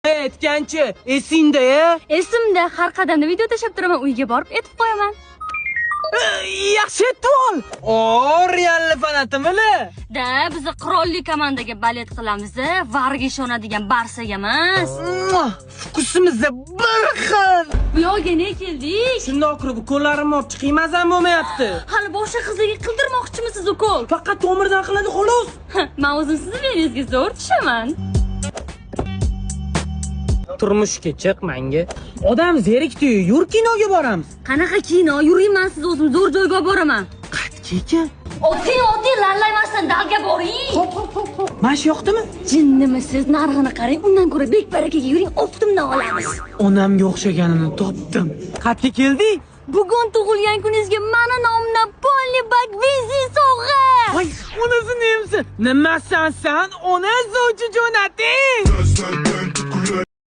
Aytganchi, esingda-ya? Esimda, har qadamda video tashab turaman, uyga borib etib qo'yaman. Yaxshi etib ol. Realni fanatimili? Da, biz qirolli komandaga balet qilamiz, varga ishonadigan barsaga emas. Fokusimizda bir xil. Bu yoqqa ne keldik? Shundoq qilib ukollarimni olib chiqing, mazam bo'lmayapti. Hali boshqa qizlarga qildirmoqchimisiz ukol? Faqat tomirdan qiladi xolos. Men o'zim sizni belingizga zo'r tushaman. Turmushga chiq menga. Odam zerikdi-yu, yur kinoga boramiz. Qanaqa kino? Yurayman, siz o'zim zo'r joyga olib boraman. Qatga ekan. Oti, lallaymasdan dalga boring. Hop. Mash yoqdimi? Jinnimisiz? Narxini qarang, undan ko'ra Bekbarakaga yuring, optimdan olamiz. Onamga o'xshaganini topdim. Qatga keldik? Bugun tug'ilgan kuningizga meni nomimdan Polibak vizi sovg'a. Voy, onasi nemsi? Nimasan sen? Ona sovchi jo'nating.